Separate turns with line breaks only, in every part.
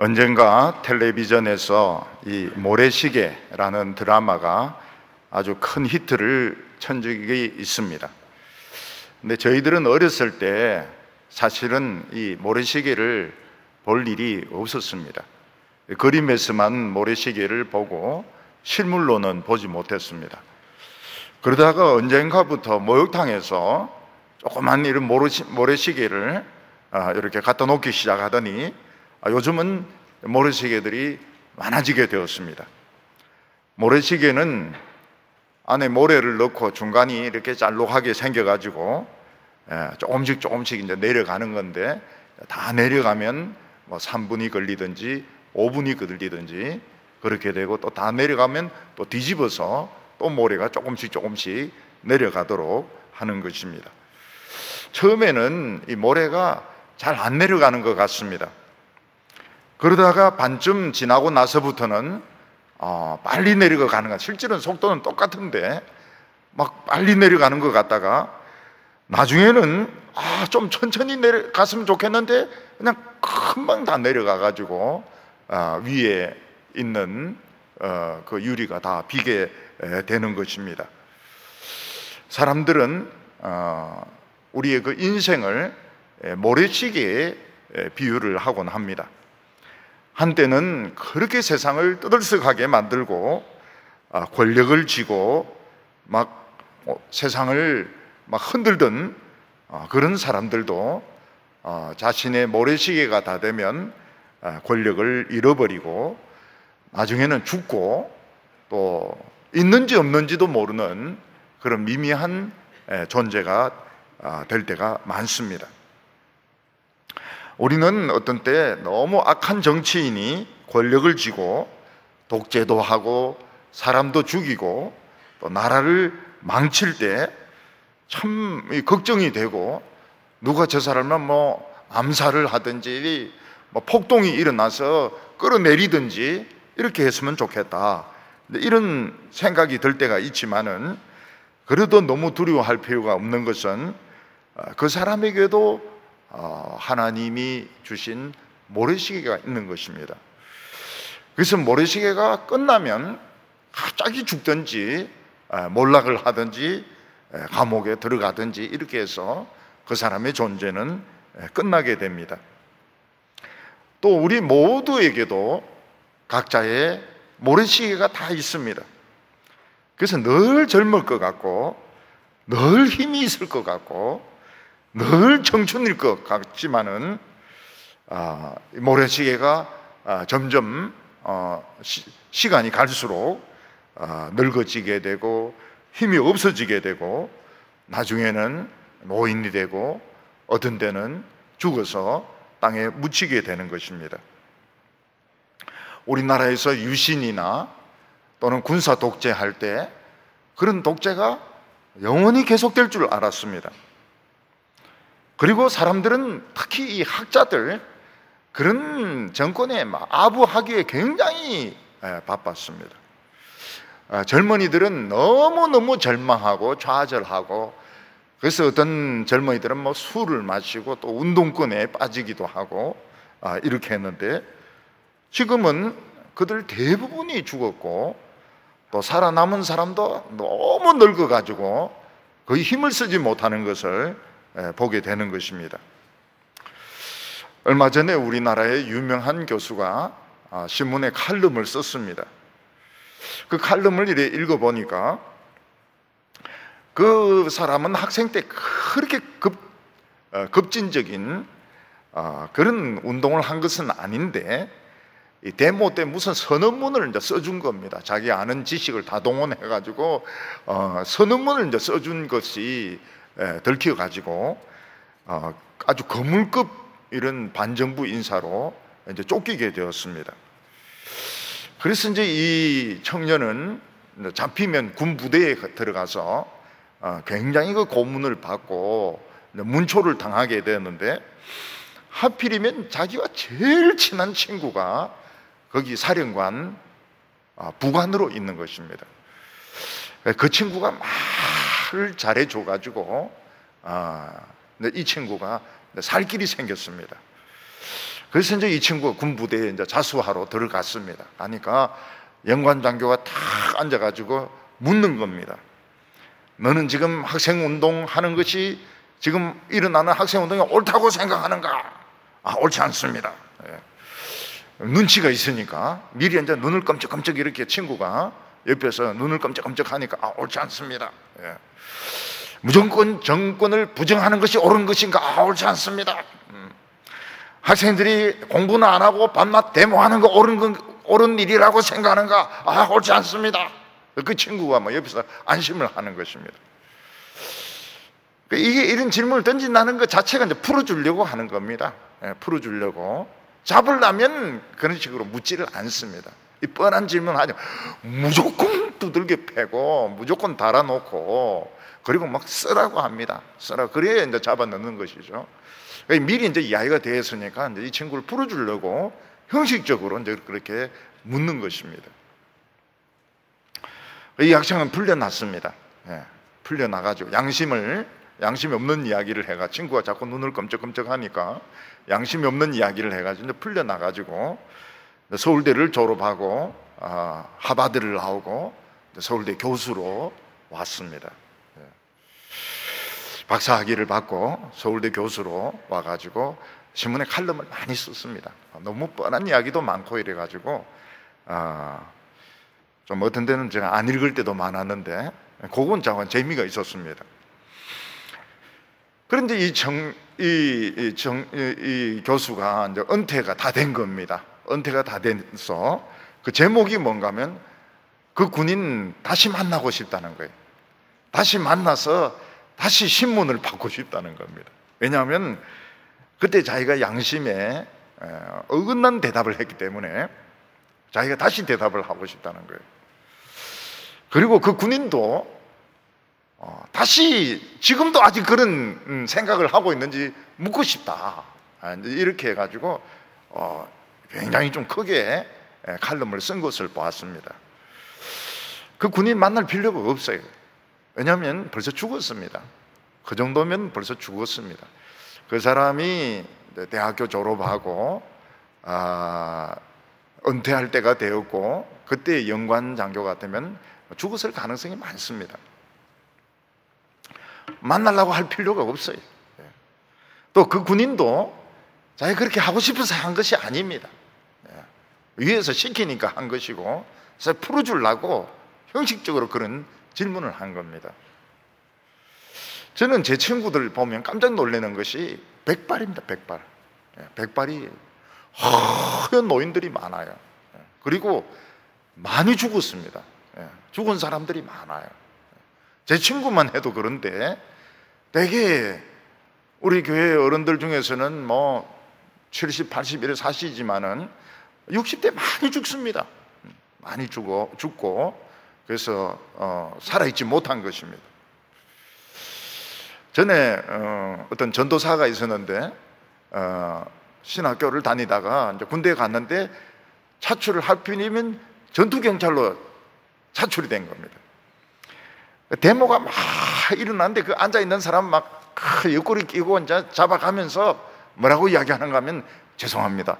언젠가 텔레비전에서 이 모래시계라는 드라마가 아주 큰 히트를 친 적이 있습니다. 근데 저희들은 어렸을 때 사실은 이 모래시계를 볼 일이 없었습니다. 그림에서만 모래시계를 보고 실물로는 보지 못했습니다. 그러다가 언젠가부터 목욕탕에서 조그만 이런 모래시계를 이렇게 갖다 놓기 시작하더니 요즘은 모래시계들이 많아지게 되었습니다. 모래시계는 안에 모래를 넣고 중간이 이렇게 잘록하게 생겨가지고 조금씩 이제 내려가는 건데, 다 내려가면 뭐 3분이 걸리든지 5분이 걸리든지 그렇게 되고, 또 다 내려가면 또 뒤집어서 또 모래가 조금씩 내려가도록 하는 것입니다. 처음에는 이 모래가 잘 안 내려가는 것 같습니다. 그러다가 반쯤 지나고 나서부터는 빨리 내려가는 것, 실제로는 속도는 똑같은데 막 빨리 내려가는 것 같다가 나중에는 좀 천천히 내려갔으면 좋겠는데 그냥 금방 다 내려가 가지고 위에 있는 그 유리가 다 비게 되는 것입니다. 사람들은 우리의 그 인생을 모래시계에 비유를 하곤 합니다. 한때는 그렇게 세상을 떠들썩하게 만들고 권력을 쥐고 막 세상을 막 흔들던 그런 사람들도 자신의 모래시계가 다 되면 권력을 잃어버리고 나중에는 죽고 또 있는지 없는지도 모르는 그런 미미한 존재가 될 때가 많습니다. 우리는 어떤 때 너무 악한 정치인이 권력을 쥐고 독재도 하고 사람도 죽이고 또 나라를 망칠 때 참 걱정이 되고, 누가 저 사람을 뭐 암살을 하든지 뭐 폭동이 일어나서 끌어내리든지 이렇게 했으면 좋겠다, 이런 생각이 들 때가 있지만은, 그래도 너무 두려워할 필요가 없는 것은 그 사람에게도 하나님이 주신 모래시계가 있는 것입니다. 그래서 모래시계가 끝나면 갑자기 죽든지 몰락을 하든지 감옥에 들어가든지 이렇게 해서 그 사람의 존재는 끝나게 됩니다. 또 우리 모두에게도 각자의 모래시계가 다 있습니다. 그래서 늘 젊을 것 같고 늘 힘이 있을 것 같고 늘 청춘일 것 같지만은 모래시계가 점점 시간이 갈수록 늙어지게 되고 힘이 없어지게 되고 나중에는 노인이 되고 어떤 때는 죽어서 땅에 묻히게 되는 것입니다. 우리나라에서 유신이나 또는 군사 독재할 때 그런 독재가 영원히 계속될 줄 알았습니다. 그리고 사람들은, 특히 이 학자들, 그런 정권에 아부하기에 굉장히 바빴습니다. 젊은이들은 너무너무 절망하고 좌절하고, 그래서 어떤 젊은이들은 뭐 술을 마시고 또 운동권에 빠지기도 하고 이렇게 했는데, 지금은 그들 대부분이 죽었고 또 살아남은 사람도 너무 늙어가지고 거의 힘을 쓰지 못하는 것을 보게 되는 것입니다. 얼마 전에 우리나라의 유명한 교수가 신문에 칼럼을 썼습니다. 그 칼럼을 이렇게 읽어보니까 그 사람은 학생 때 그렇게 급진적인 그런 운동을 한 것은 아닌데, 이 데모 때 무슨 선언문을 이제 써준 겁니다. 자기 아는 지식을 다 동원해가지고 선언문을 이제 써준 것이 들켜가지고 아주 거물급 이런 반정부 인사로 이제 쫓기게 되었습니다. 그래서 이제 이 청년은 잡히면 군 부대에 들어가서 굉장히 그 고문을 받고 문초를 당하게 되었는데, 하필이면 자기와 제일 친한 친구가 거기 사령관 부관으로 있는 것입니다. 그 친구가 말을 잘해줘가지고 이 친구가 살 길이 생겼습니다. 그래서 이제 이 친구가 군부대에 이제 자수하러 들어갔습니다. 하니까 영관 장교가 탁 앉아가지고 묻는 겁니다. 너는 지금 학생운동 하는 것이 지금 일어나는 학생운동이 옳다고 생각하는가? 아, 옳지 않습니다. 눈치가 있으니까 미리 이제 눈을 깜짝깜짝 이렇게 친구가 옆에서 눈을 깜짝깜짝 하니까 아, 옳지 않습니다. 무조건 정권을 부정하는 것이 옳은 것인가? 아, 옳지 않습니다. 학생들이 공부는 안 하고 밤낮 데모하는 거 옳은 일이라고 생각하는가? 아, 옳지 않습니다. 그 친구가 뭐 옆에서 안심을 하는 것입니다. 이게 이런 질문을 던진다는 것 자체가 이제 풀어주려고 하는 겁니다. 풀어주려고. 잡으려면 그런 식으로 묻지를 않습니다. 이 뻔한 질문 하죠. 무조건 두들겨 패고 무조건 달아놓고 그리고 막 쓰라고 합니다. 쓰라. 그래야 이제 잡아 넣는 것이죠. 미리 이제 이야기가 되었으니까 이제 이 친구를 풀어주려고 형식적으로 이제 그렇게 묻는 것입니다. 이 학생은 풀려났습니다. 풀려나가지고 양심이 없는 이야기를 해가 친구가 자꾸 눈을 끔쩍끔쩍 하니까 양심이 없는 이야기를 해가지고 이제 풀려나가지고 서울대를 졸업하고 하버드를 나오고 서울대 교수로 왔습니다. 박사학위를 받고 서울대 교수로 와가지고 신문에 칼럼을 많이 썼습니다. 너무 뻔한 이야기도 많고 이래가지고 좀 어떤 데는 제가 안 읽을 때도 많았는데 그건 잠깐 재미가 있었습니다. 그런데 이 교수가 이제 은퇴가 다 된 겁니다. 은퇴가 다 돼서 그 제목이 뭔가 하면 그 군인 다시 만나고 싶다는 거예요. 다시 만나서 다시 신문을 받고 싶다는 겁니다. 왜냐하면 그때 자기가 양심에 어긋난 대답을 했기 때문에 자기가 다시 대답을 하고 싶다는 거예요. 그리고 그 군인도 다시 지금도 아직 그런 생각을 하고 있는지 묻고 싶다. 이렇게 해가지고 굉장히 좀 크게 칼럼을 쓴 것을 보았습니다. 그 군인 만날 필요가 없어요. 왜냐하면 벌써 죽었습니다. 그 정도면 벌써 죽었습니다. 그 사람이 대학교 졸업하고 은퇴할 때가 되었고 그때 영관 장교 같으면 죽었을 가능성이 많습니다. 만나려고 할 필요가 없어요. 또 그 군인도 자기가 그렇게 하고 싶어서 한 것이 아닙니다. 위에서 시키니까 한 것이고 그래서 풀어주려고 형식적으로 그런 질문을 한 겁니다. 저는 제 친구들 보면 깜짝 놀라는 것이 백발입니다. 백발이 하얀 노인들이 많아요. 그리고 많이 죽었습니다. 죽은 사람들이 많아요. 제 친구만 해도 그런데 되게 우리 교회 어른들 중에서는 뭐 70, 80 이래 사시지만은 60대 많이 죽습니다. 많이 죽고 그래서 살아있지 못한 것입니다. 전에 어떤 전도사가 있었는데 신학교를 다니다가 이제 군대에 갔는데 차출을 하필이면 전투경찰로 차출이 된 겁니다. 데모가 막 일어났는데 그 앉아있는 사람 막 옆구리 끼고 이제 잡아가면서 뭐라고 이야기하는가 하면 죄송합니다.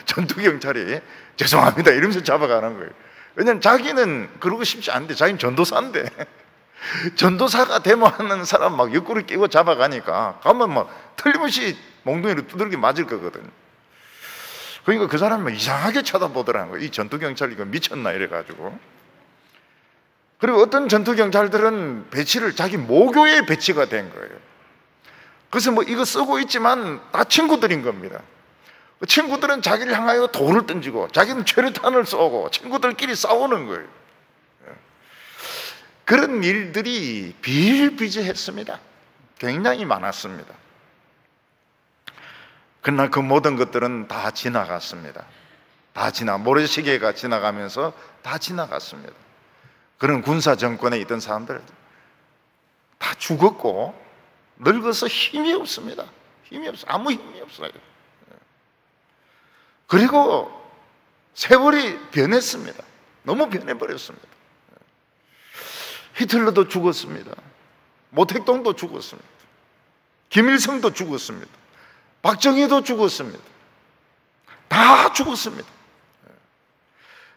전투경찰이 죄송합니다 이러면서 잡아가는 거예요. 왜냐하면 자기는 그러고 싶지 않은데 자기는 전도사인데 전도사가 데모하는 사람 막 옆구리 끼고 잡아가니까 가면 막 틀림없이 몽둥이로 두들겨 맞을 거거든. 그러니까 그 사람이 막 이상하게 쳐다보더라는 거예요. 이 전투경찰 이거 미쳤나 이래가지고. 그리고 어떤 전투경찰들은 배치를 자기 모교에 배치가 된 거예요. 그래서 뭐 이거 쓰고 있지만 다 친구들인 겁니다. 친구들은 자기를 향하여 돌을 던지고 자기는 최루탄을 쏘고 친구들끼리 싸우는 거예요. 그런 일들이 비일비재했습니다. 굉장히 많았습니다. 그러나 그 모든 것들은 다 지나갔습니다. 모래시계가 지나가면서 다 지나갔습니다. 그런 군사 정권에 있던 사람들 다 죽었고 늙어서 힘이 없습니다. 아무 힘이 없어요. 그리고 세월이 변했습니다. 너무 변해버렸습니다. 히틀러도 죽었습니다. 모택동도 죽었습니다. 김일성도 죽었습니다. 박정희도 죽었습니다. 다 죽었습니다.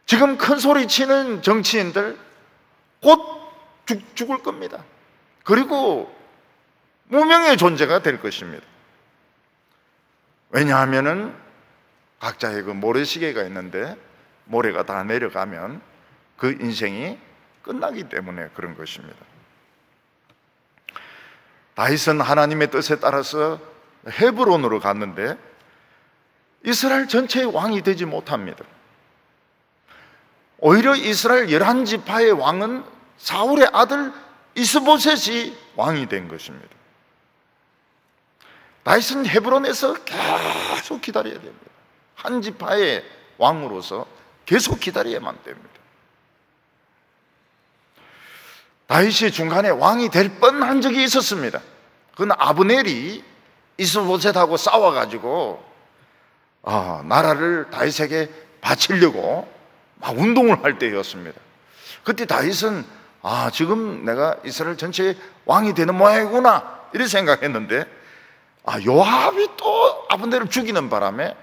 지금 큰 소리 치는 정치인들 곧 죽을 겁니다. 그리고 무명의 존재가 될 것입니다. 왜냐하면은 각자의 그 모래시계가 있는데 모래가 다 내려가면 그 인생이 끝나기 때문에 그런 것입니다. 다윗은 하나님의 뜻에 따라서 헤브론으로 갔는데 이스라엘 전체의 왕이 되지 못합니다. 오히려 이스라엘 11지파의 왕은 사울의 아들 이스보셋이 왕이 된 것입니다. 다윗은 헤브론에서 계속 기다려야 됩니다. 한 지파의 왕으로서 계속 기다려야만 됩니다. 다윗이 중간에 왕이 될 뻔한 적이 있었습니다. 그건 아브넬이 이스보셋하고 싸워가지고 나라를 다윗에게 바치려고 막 운동을 할 때였습니다. 그때 다윗은 지금 내가 이스라엘 전체의 왕이 되는 모양이구나 이렇게 생각했는데 요압이 또 아브넬을 죽이는 바람에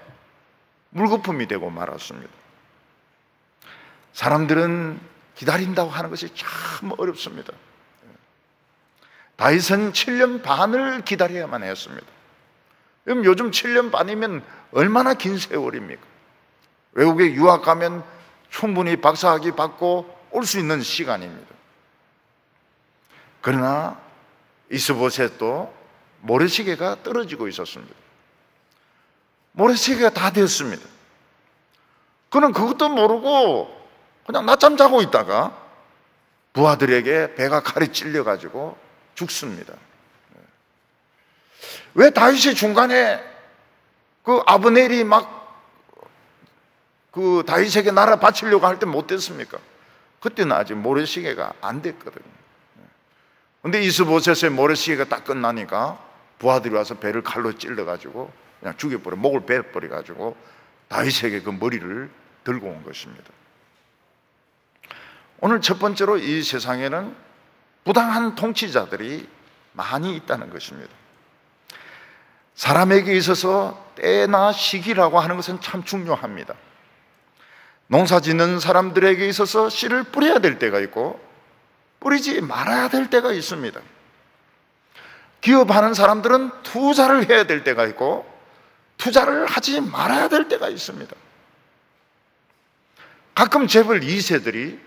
물거품이 되고 말았습니다. 사람들은 기다린다고 하는 것이 참 어렵습니다. 다윗은 7년 반을 기다려야만 했습니다. 그럼 요즘 7년 반이면 얼마나 긴 세월입니까? 외국에 유학 가면 충분히 박사학위 받고 올 수 있는 시간입니다. 그러나 이스보셋도 모래시계가 떨어지고 있었습니다. 모래시계가 다 됐습니다. 그는 그것도 모르고 그냥 낮잠 자고 있다가 부하들에게 배가 칼이 찔려가지고 죽습니다. 왜 다윗이 중간에 그 아브넬이 막 그 다윗에게 나라 바치려고 할 때 못됐습니까? 그때는 아직 모래시계가 안 됐거든요. 근데 이스보셋의 모래시계가 딱 끝나니까 부하들이 와서 배를 칼로 찔러가지고 그냥 죽여버려, 목을 베어버려가지고 다윗에게 그 머리를 들고 온 것입니다. 오늘 첫 번째로 이 세상에는 부당한 통치자들이 많이 있다는 것입니다. 사람에게 있어서 때나 시기라고 하는 것은 참 중요합니다. 농사 짓는 사람들에게 있어서 씨를 뿌려야 될 때가 있고 뿌리지 말아야 될 때가 있습니다. 기업하는 사람들은 투자를 해야 될 때가 있고 투자를 하지 말아야 될 때가 있습니다. 가끔 재벌 2세들이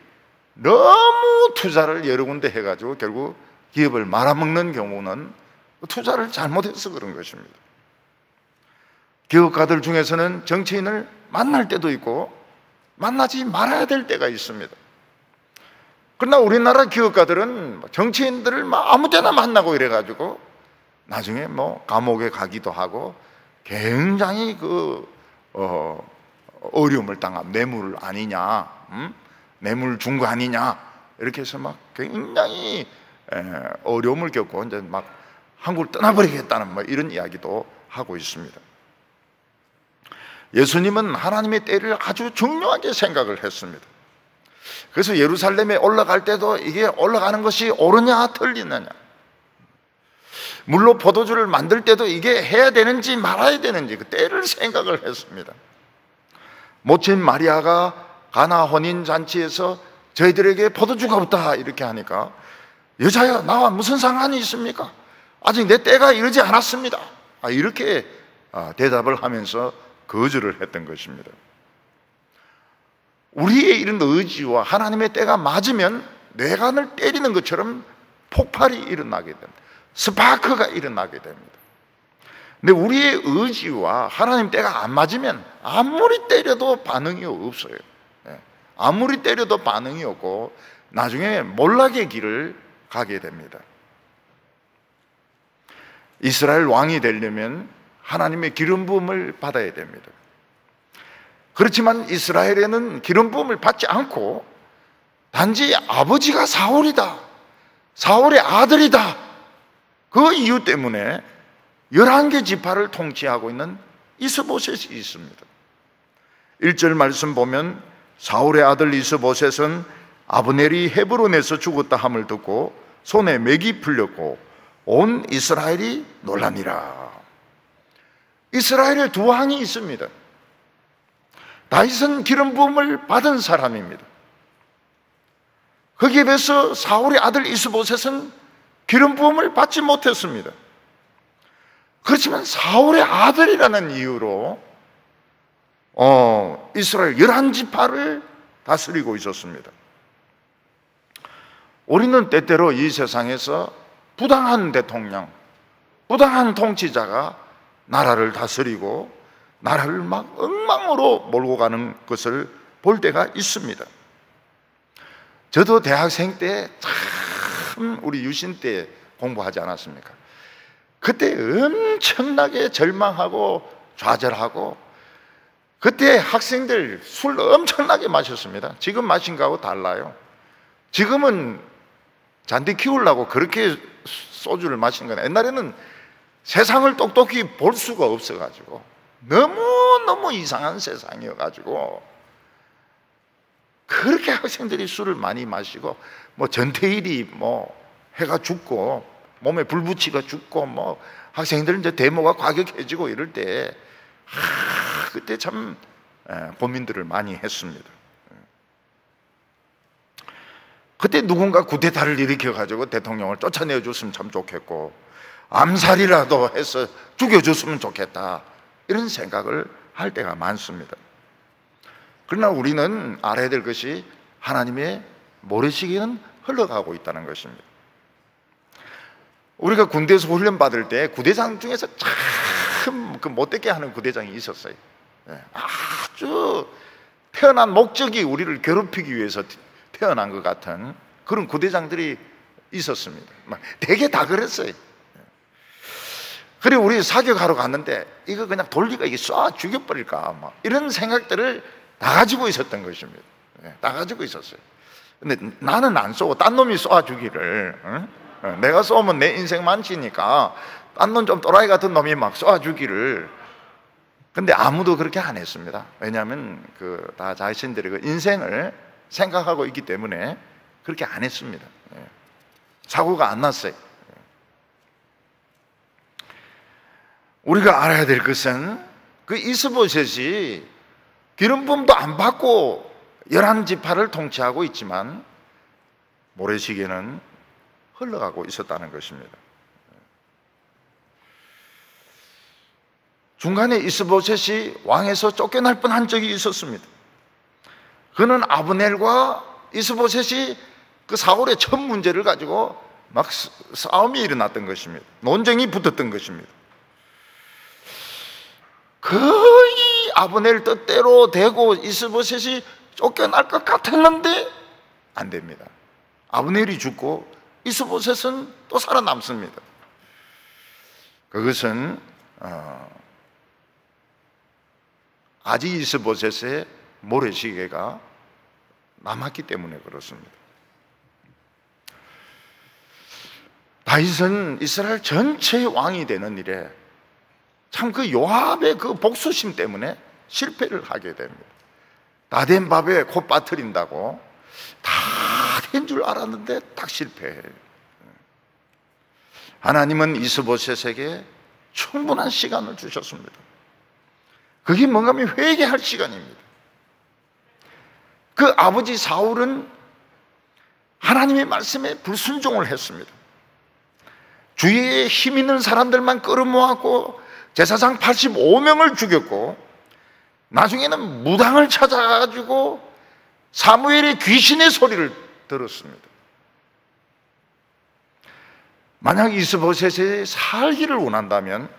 너무 투자를 여러 군데 해가지고 결국 기업을 말아먹는 경우는 투자를 잘못해서 그런 것입니다. 기업가들 중에서는 정치인을 만날 때도 있고 만나지 말아야 될 때가 있습니다. 그러나 우리나라 기업가들은 정치인들을 막 아무 때나 만나고 이래가지고 나중에 감옥에 가기도 하고 굉장히 어려움을 당한 뇌물 아니냐, 뇌물 준 거 아니냐 이렇게 해서 막 굉장히 어려움을 겪고 이제 막 한국을 떠나버리겠다는 이런 이야기도 하고 있습니다. 예수님은 하나님의 때를 아주 중요하게 생각을 했습니다. 그래서 예루살렘에 올라갈 때도 이게 올라가는 것이 옳으냐 틀리느냐, 물로 포도주를 만들 때도 이게 해야 되는지 말아야 되는지 그 때를 생각을 했습니다. 모친 마리아가 가나 혼인잔치에서 저희들에게 포도주가 없다 이렇게 하니까 여자야 나와 무슨 상관이 있습니까? 아직 내 때가 이르지 않았습니다. 이렇게 대답을 하면서 거절을 했던 것입니다. 우리의 이런 의지와 하나님의 때가 맞으면 뇌관을 때리는 것처럼 폭발이 일어나게 됩니다. 스파크가 일어나게 됩니다. 근데 우리의 의지와 하나님 때가 안 맞으면 아무리 때려도 반응이 없어요. 아무리 때려도 반응이 없고 나중에 몰락의 길을 가게 됩니다. 이스라엘 왕이 되려면 하나님의 기름 부음을 받아야 됩니다. 그렇지만 이스라엘에는 기름 부음을 받지 않고 단지 아버지가 사울이다, 사울의 아들이다, 그 이유 때문에 11개 지파를 통치하고 있는 이스보셋이 있습니다. 1절 말씀 보면 사울의 아들 이스보셋은 아브넬이 헤브론에서 죽었다 함을 듣고 손에 맥이 풀렸고 온 이스라엘이 놀라니라. 이스라엘에 두 왕이 있습니다. 다윗은 기름 부음을 받은 사람입니다. 거기에 비해서 사울의 아들 이스보셋은 기름 부음을 받지 못했습니다. 그렇지만 사울의 아들이라는 이유로 이스라엘 11지파를 다스리고 있었습니다. 우리는 때때로 이 세상에서 부당한 대통령, 부당한 통치자가 나라를 다스리고 나라를 막 엉망으로 몰고 가는 것을 볼 때가 있습니다. 저도 대학생 때 참 우리 유신 때 공부하지 않았습니까? 그때 엄청나게 절망하고 좌절하고, 그때 학생들 술 엄청나게 마셨습니다. 지금 마신 거하고 달라요. 지금은 잔디 키우려고 그렇게 소주를 마시는 거예요. 옛날에는 세상을 똑똑히 볼 수가 없어가지고 너무너무 이상한 세상이어가지고 그렇게 학생들이 술을 많이 마시고, 뭐 전태일이 뭐 해가 죽고 몸에 불 붙이가 죽고, 뭐 학생들은 이제 데모가 과격해지고 이럴 때 그때 참 고민들을 많이 했습니다. 그때 누군가 쿠데타를 일으켜가지고 대통령을 쫓아내 줬으면 참 좋겠고, 암살이라도 해서 죽여줬으면 좋겠다, 이런 생각을 할 때가 많습니다. 그러나 우리는 알아야 될 것이 하나님의 모래시계는 흘러가고 있다는 것입니다. 우리가 군대에서 훈련 받을 때 구대장 중에서 참 그 못되게 하는 구대장이 있었어요. 아주 태어난 목적이 우리를 괴롭히기 위해서 태어난 것 같은 그런 구대장들이 있었습니다. 되게 다 그랬어요. 그리고 우리 사격하러 갔는데 이거 그냥 돌리가 이게 쏴 죽여버릴까, 뭐 이런 생각들을 다 가지고 있었던 것입니다. 다 가지고 있었어요. 근데 나는 안 쏘고 딴 놈이 쏴 주기를, 내가 쏘면 내 인생 망치니까 딴 놈 좀 또라이 같은 놈이 막 쏴 주기를. 근데 아무도 그렇게 안 했습니다. 왜냐하면 다 자신들의 그 인생을 생각하고 있기 때문에 그렇게 안 했습니다. 사고가 안 났어요. 우리가 알아야 될 것은 그 이스보셋이 기름 부음도 안 받고 11지파를 통치하고 있지만 모래시계는 흘러가고 있었다는 것입니다. 중간에 이스보셋이 왕에서 쫓겨날 뻔한 적이 있었습니다. 그는 아브넬과 이스보셋이 그 사울의 첫 문제를 가지고 막 싸움이 일어났던 것입니다. 논쟁이 붙었던 것입니다. 거의 아브넬 뜻대로 되고 이스보셋이 쫓겨날 것 같았는데 안 됩니다. 아브넬이 죽고 이스보셋은 또 살아남습니다. 그것은 아직 이스보셋의 모래시계가 남았기 때문에 그렇습니다. 다윗은 이스라엘 전체의 왕이 되는 일에 참 그 요압의 그 복수심 때문에 실패를 하게 됩니다. 다 된 밥에 코 빠뜨린다고 다 된 줄 알았는데 딱 실패해요. 하나님은 이스보셋에게 충분한 시간을 주셨습니다. 그게 뭔가 하면 회개할 시간입니다. 그 아버지 사울은 하나님의 말씀에 불순종을 했습니다. 주위에 힘 있는 사람들만 끌어모았고 제사장 85명을 죽였고, 나중에는 무당을 찾아가지고 사무엘의 귀신의 소리를 들었습니다. 만약 이스보셋이 살기를 원한다면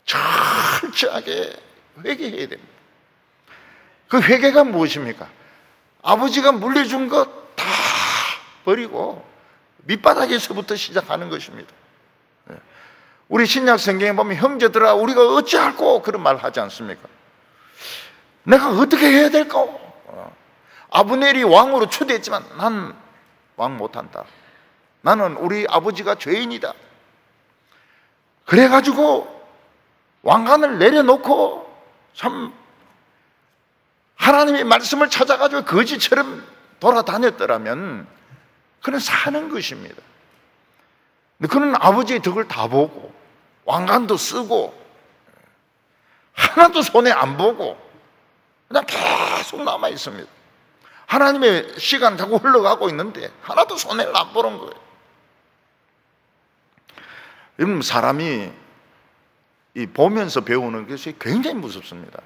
철저하게 회개해야 됩니다. 그 회개가 무엇입니까? 아버지가 물려준 것 다 버리고 밑바닥에서부터 시작하는 것입니다. 우리 신약 성경에 보면 형제들아 우리가 어찌할꼬 그런 말 하지 않습니까? 내가 어떻게 해야 될까? 아브넬이 왕으로 초대했지만 난 왕 못한다. 나는 우리 아버지가 죄인이다. 그래가지고 왕관을 내려놓고 참 하나님의 말씀을 찾아가지고 거지처럼 돌아다녔더라면 그는 사는 것입니다. 근데 그는 아버지의 덕을 다 보고 왕관도 쓰고 하나도 손에 안 보고 그냥 계속 남아 있습니다. 하나님의 시간 자꾸 흘러가고 있는데 하나도 손해를 안 보는 거예요. 여러분, 사람이 이 보면서 배우는 것이 굉장히 무섭습니다.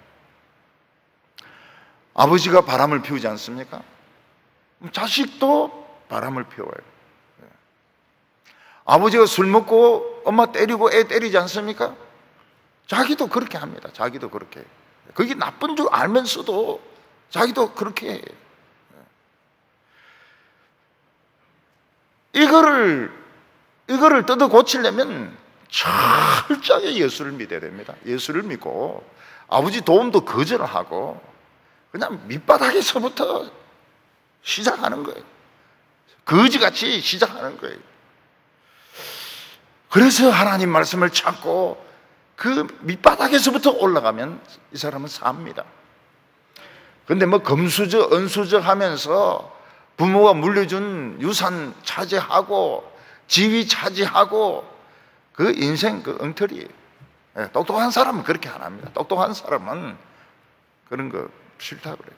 아버지가 바람을 피우지 않습니까? 자식도 바람을 피워요. 아버지가 술 먹고 엄마 때리고 애 때리지 않습니까? 자기도 그렇게 합니다. 자기도 그렇게 해요. 그게 나쁜 줄 알면서도 자기도 그렇게 해요. 이거를 뜯어 고치려면 철저하게 예수를 믿어야 됩니다. 예수를 믿고 아버지 도움도 거절하고 그냥 밑바닥에서부터 시작하는 거예요. 거지같이 시작하는 거예요. 그래서 하나님 말씀을 찾고 그 밑바닥에서부터 올라가면 이 사람은 삽니다. 근데 뭐 금수저 은수저 하면서 부모가 물려준 유산 차지하고 지위 차지하고 그 인생 그 엉터리예요. 똑똑한 사람은 그렇게 안 합니다. 똑똑한 사람은 그런 거 싫다 그래요.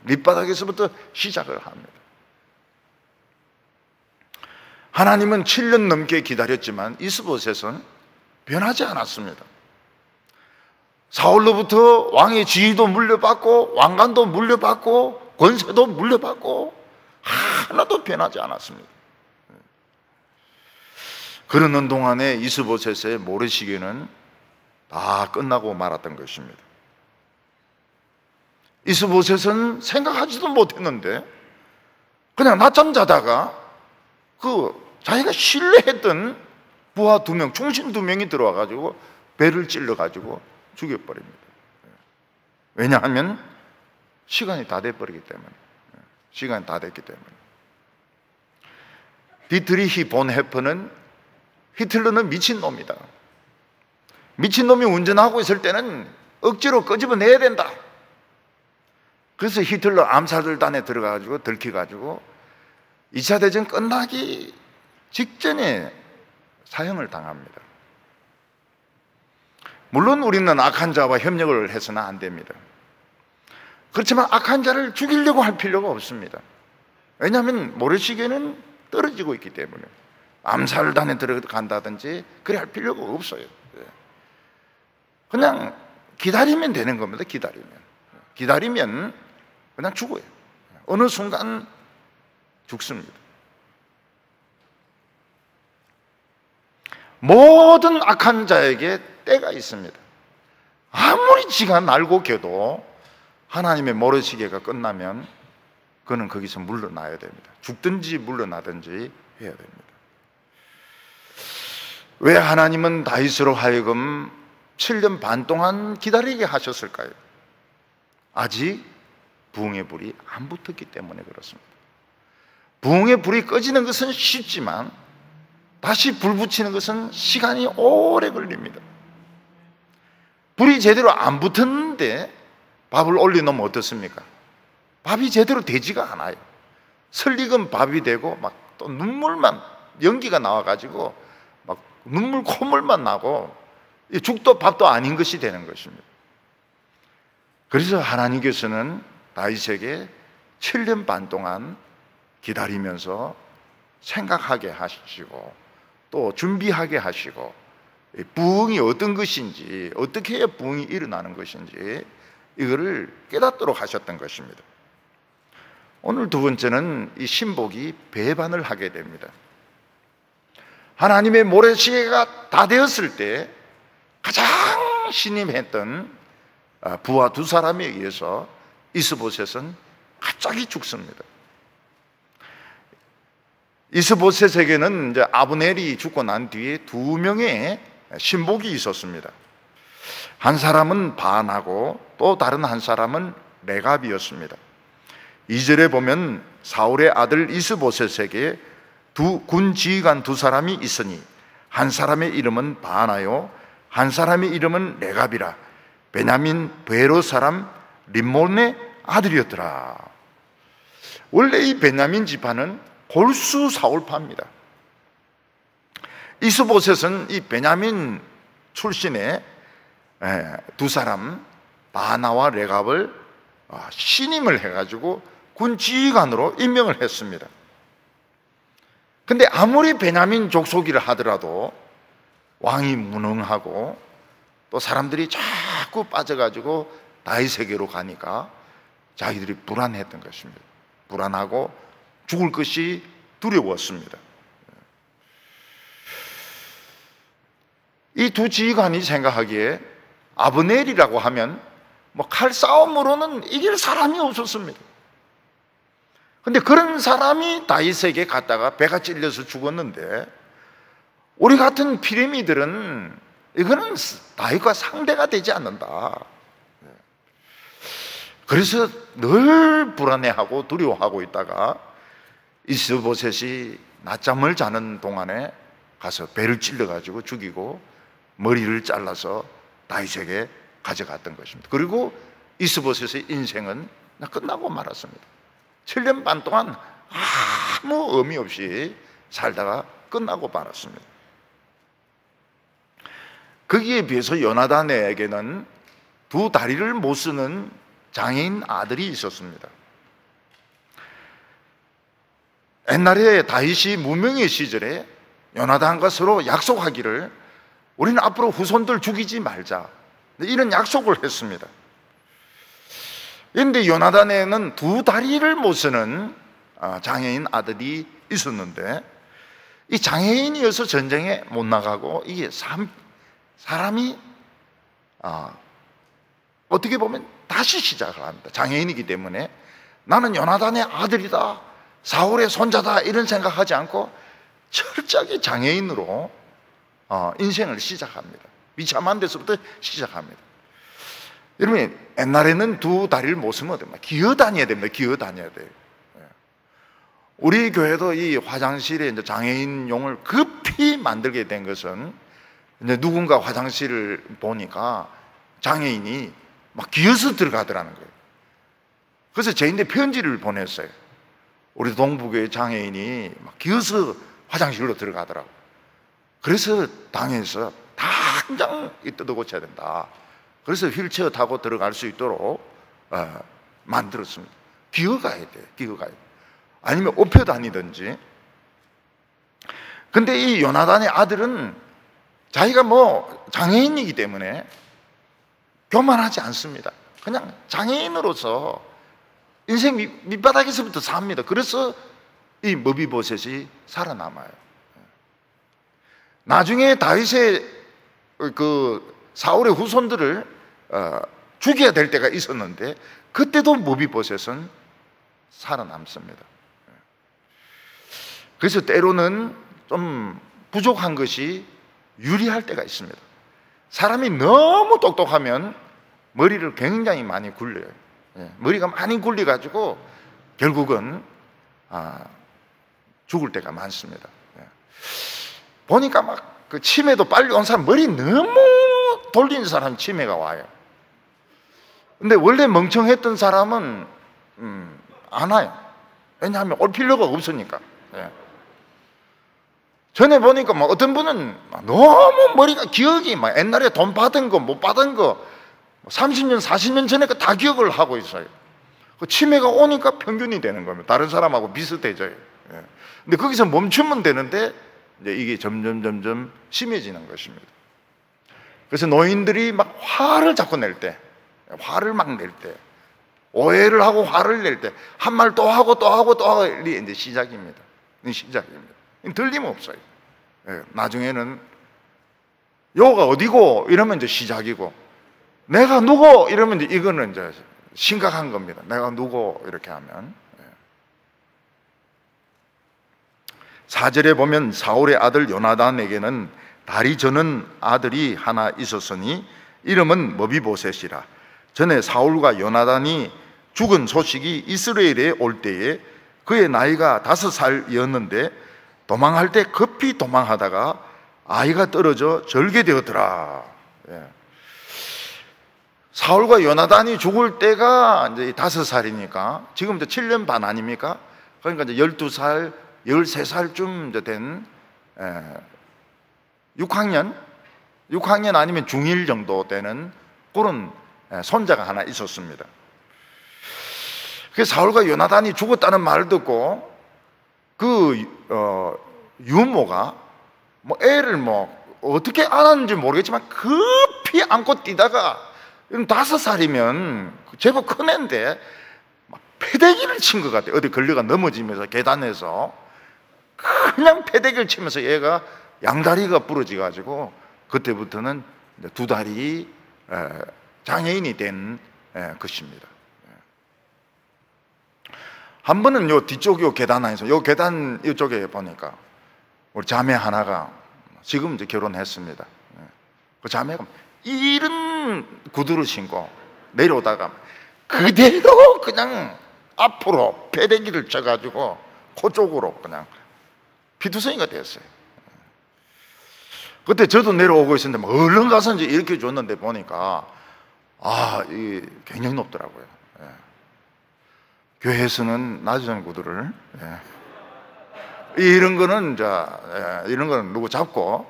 밑바닥에서부터 시작을 합니다. 하나님은 7년 넘게 기다렸지만 이스보셋은 변하지 않았습니다. 사울로부터 왕의 지위도 물려받고 왕관도 물려받고 권세도 물려받고 하나도 변하지 않았습니다. 그러는 동안에 이스보셋의 모래시계는 다 끝나고 말았던 것입니다. 이스보셋은 생각하지도 못했는데 그냥 낮잠 자다가 자기가 신뢰했던 부하 2명, 충신 2명이 들어와가지고 배를 찔러가지고 죽여버립니다. 왜냐하면 시간이 다 돼버리기 때문에. 시간이 다 됐기 때문에. 디트리히 본 헤퍼는 히틀러는 미친놈이다. 미친놈이 운전하고 있을 때는 억지로 끄집어내야 된다. 그래서 히틀러 암살단에 들어가가지고 들켜가지고 2차 대전 끝나기 직전에 사형을 당합니다. 물론 우리는 악한 자와 협력을 해서는 안 됩니다. 그렇지만 악한 자를 죽이려고 할 필요가 없습니다. 왜냐하면 모래시계는 떨어지고 있기 때문에 암살단에 들어간다든지 그래 할 필요가 없어요. 그냥 기다리면 되는 겁니다. 기다리면 그냥 죽어요. 어느 순간 죽습니다. 모든 악한 자에게 때가 있습니다. 아무리 지가 날고 겨도 하나님의 모래시계가 끝나면 그는 거기서 물러나야 됩니다. 죽든지 물러나든지 해야 됩니다. 왜 하나님은 다윗으로 하여금 7년 반 동안 기다리게 하셨을까요? 아직 부흥의 불이 안 붙었기 때문에 그렇습니다. 부흥의 불이 꺼지는 것은 쉽지만 다시 불 붙이는 것은 시간이 오래 걸립니다. 불이 제대로 안 붙었는데 밥을 올려놓으면 어떻습니까? 밥이 제대로 되지가 않아요. 설익은 밥이 되고 막 또 눈물만 연기가 나와가지고 막 눈물 콧물만 나고 죽도 밥도 아닌 것이 되는 것입니다. 그래서 하나님께서는 다윗에게 7년 반 동안 기다리면서 생각하게 하시고 또 준비하게 하시고 부흥이 어떤 것인지 어떻게 해야 부흥이 일어나는 것인지 이거를 깨닫도록 하셨던 것입니다. 오늘 두 번째는 이 신복이 배반을 하게 됩니다. 하나님의 모래시계가 다 되었을 때 가장 신임했던 부하 2사람에 의해서 이스보셋은 갑자기 죽습니다. 이스보셋에게는 이제 아브넬이 죽고 난 뒤에 2명의 신복이 있었습니다. 한 사람은 바나고 또 다른 한 사람은 레갑이었습니다. 2절에 보면 사울의 아들 이스보셋에게 군 지휘관 2사람이 있으니 한 사람의 이름은 바나요 한 사람의 이름은 레갑이라 베냐민 베로 사람 림몬의 아들이었더라. 원래 이 베냐민 지파는 골수 사울파입니다. 이스보셋은 이 베냐민 출신의 2사람 바나와 레갑을 신임을 해가지고 군 지휘관으로 임명을 했습니다. 근데 아무리 베냐민 족속이라 하더라도 왕이 무능하고 또 사람들이 자꾸 빠져가지고 다윗에게로 가니까 자기들이 불안했던 것입니다. 불안하고 죽을 것이 두려웠습니다. 이 두 지휘관이 생각하기에 아브넬이라고 하면 뭐 칼싸움으로는 이길 사람이 없었습니다. 근데 그런 사람이 다윗에게 갔다가 배가 찔려서 죽었는데 우리 같은 피레미들은 이거는 다윗과 상대가 되지 않는다. 그래서 늘 불안해하고 두려워하고 있다가 이스보셋이 낮잠을 자는 동안에 가서 배를 찔러가지고 죽이고 머리를 잘라서 다윗에게 가져갔던 것입니다. 그리고 이스보셋의 인생은 끝나고 말았습니다. 7년 반 동안 아무 의미 없이 살다가 끝나고 말았습니다. 거기에 비해서 요나단에게는 두 다리를 못 쓰는 장애인 아들이 있었습니다. 옛날에 다윗이 무명의 시절에 요나단과 서로 약속하기를 우리는 앞으로 후손들 죽이지 말자, 이런 약속을 했습니다. 그런데 요나단에는 두 다리를 못 쓰는 장애인 아들이 있었는데 이 장애인이어서 전쟁에 못 나가고 이게 사람이 어떻게 보면 다시 시작을 합니다. 장애인이기 때문에 나는 요나단의 아들이다, 사울의 손자다, 이런 생각하지 않고 철저하게 장애인으로 인생을 시작합니다. 비참한 데서부터 시작합니다. 여러분, 옛날에는 두 다리를 못 쓰면 됩니다. 기어 다녀야 됩니다. 기어 다녀야 돼요. 우리 교회도 이 화장실에 이제 장애인용을 급히 만들게 된 것은 이제 누군가 화장실을 보니까 장애인이 막 기어서 들어가더라는 거예요. 그래서 저희한테 편지를 보냈어요. 우리 동부교회 장애인이 막 기어서 화장실로 들어가더라고. 그래서 당에서 당장 뜯어 고쳐야 된다. 그래서 휠체어 타고 들어갈 수 있도록 만들었습니다. 기어가야 돼요. 기어가야 돼요. 아니면 업혀 다니든지. 근데 이 요나단의 아들은 자기가 뭐 장애인이기 때문에 교만하지 않습니다. 그냥 장애인으로서 인생 밑바닥에서부터 삽니다. 그래서 이 머비보셋이 살아남아요. 나중에 다윗의 그 사울의 후손들을 죽여야 될 때가 있었는데 그때도 머비보셋은 살아남습니다. 그래서 때로는 좀 부족한 것이 유리할 때가 있습니다. 사람이 너무 똑똑하면 머리를 굉장히 많이 굴려요. 머리가 많이 굴려가지고 결국은 죽을 때가 많습니다. 보니까 막 그 치매도 빨리 온 사람, 머리 너무 돌린 사람 치매가 와요. 근데 원래 멍청했던 사람은 안 와요. 왜냐하면 올 필요가 없으니까. 전에 보니까 막 어떤 분은 너무 머리가 기억이 막 옛날에 돈 받은 거 못 받은 거 30년 40년 전에 다 기억을 하고 있어요. 그 치매가 오니까 평균이 되는 겁니다. 다른 사람하고 비슷해져요. 근데 거기서 멈추면 되는데 이제 이게 점점 심해지는 것입니다. 그래서 노인들이 막 화를 자꾸 낼 때, 화를 막 낼 때, 오해를 하고 화를 낼 때 한 말 또 하고 또 하고 또 하고 이제 시작입니다. 시작입니다. 들림없어요. 나중에는 요가 어디고 이러면 이제 시작이고, 내가 누구 이러면 이제 이거는 이제 심각한 겁니다. 내가 누구 이렇게 하면. 4절에 보면 사울의 아들 요나단에게는 다리 저는 아들이 하나 있었으니 이름은 머비보셋이라. 전에 사울과 요나단이 죽은 소식이 이스라엘에 올 때에 그의 나이가 5살이었는데 도망할 때 급히 도망하다가 아이가 떨어져 절개되었더라. 사울과 요나단이 죽을 때가 이제 5살이니까 지금 이제 7년 반 아닙니까? 그러니까 이제 12살, 13살쯤 이제 된 6학년 아니면 중1 정도 되는 그런 손자가 하나 있었습니다. 그 사울과 요나단이 죽었다는 말을 듣고 유모가 뭐 애를 뭐 어떻게 안았는지 모르겠지만 급히 안고 뛰다가 5살이면 제법 큰 애인데 패대기를 친 것 같아요. 어디 걸려가 넘어지면서 계단에서 그냥 패대기를 치면서 얘가 양다리가 부러져가지고 그때부터는 두 다리 장애인이 된 것입니다. 한 번은 요 뒤쪽 요 계단 안에서 요 계단 이쪽에 보니까 우리 자매 하나가 지금 이제 결혼했습니다. 그 자매가 이런 구두를 신고 내려오다가 그대로 그냥 앞으로 패대기를 쳐가지고 코 쪽으로 그냥 피투성이가 됐어요. 그때 저도 내려오고 있었는데 얼른 가서 이제 이렇게 줬는데 보니까 이 굉장히 높더라고요. 교회에서는 낮은 구두를 이런 거는 이런 거는 누구 잡고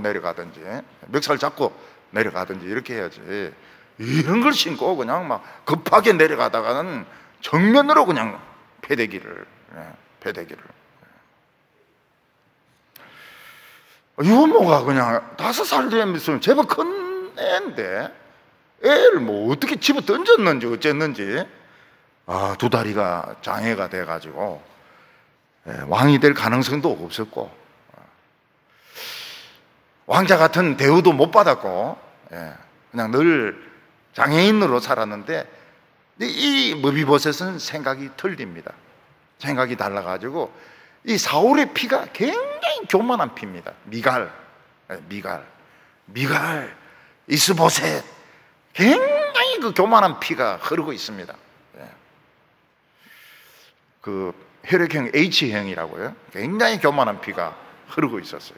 내려가든지 멱살 잡고 내려가든지 이렇게 해야지, 이런 걸 신고 그냥 막 급하게 내려가다가는 정면으로 그냥 패대기를 유모가 그냥 5살 되면 제법 큰 애인데 애를 뭐 어떻게 집어 던졌는지 어쨌는지 두 다리가 장애가 돼가지고 왕이 될 가능성도 없었고 왕자 같은 대우도 못 받았고 그냥 늘 장애인으로 살았는데 이 머비보셋은 생각이 틀립니다. 생각이 달라가지고 이 사울의 피가 굉장히 교만한 피입니다. 미갈, 이스보셋, 굉장히 그 교만한 피가 흐르고 있습니다. 그 혈액형 H형이라고요. 굉장히 교만한 피가 흐르고 있었어요.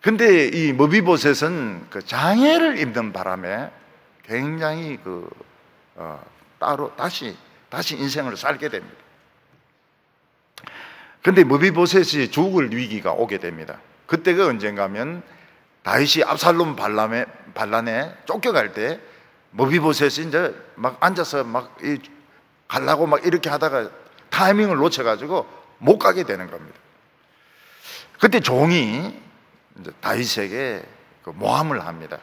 근데 이 머비보셋은 그 장애를 입는 바람에 굉장히 따로 다시 인생을 살게 됩니다. 근데 머비보셋이 죽을 위기가 오게 됩니다. 그때가 언젠가면 다윗이 압살롬 반란에 쫓겨갈 때 머비보셋이 이제 막 앉아서 막 가려고 막 이렇게 하다가 타이밍을 놓쳐가지고 못 가게 되는 겁니다. 그때 종이 이제 다윗에게 그 모함을 합니다.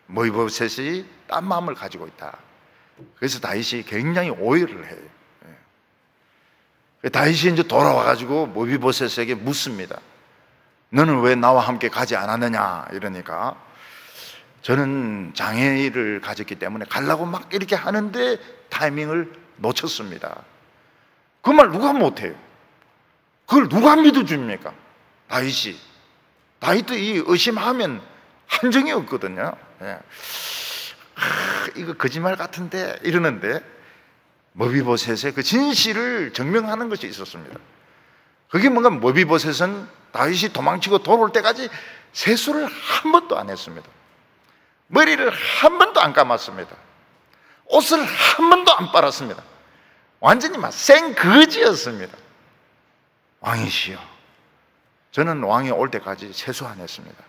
머비보셋이 딴 마음을 가지고 있다. 그래서 다윗이 굉장히 오해를 해요. 다윗이 이제 돌아와가지고 머비보셋에게 묻습니다. 너는 왜 나와 함께 가지 않았느냐? 이러니까 저는 장애를 가졌기 때문에 가려고 막 이렇게 하는데 타이밍을 놓쳤습니다. 그 말 누가 못해요? 그걸 누가 믿어줍니까? 다윗이. 다윗도 이 의심하면 한정이 없거든요. 이거 거짓말 같은데 이러는데 머비보셋의 그 진실을 증명하는 것이 있었습니다. 그게 뭔가 머비보셋은 다윗이 도망치고 돌아올 때까지 세수를 한 번도 안 했습니다. 머리를 한 번도 안 감았습니다. 옷을 한 번도 안 빨았습니다. 완전히 막 생거지였습니다. 왕이시여, 저는 왕이 올 때까지 세수 안 했습니다.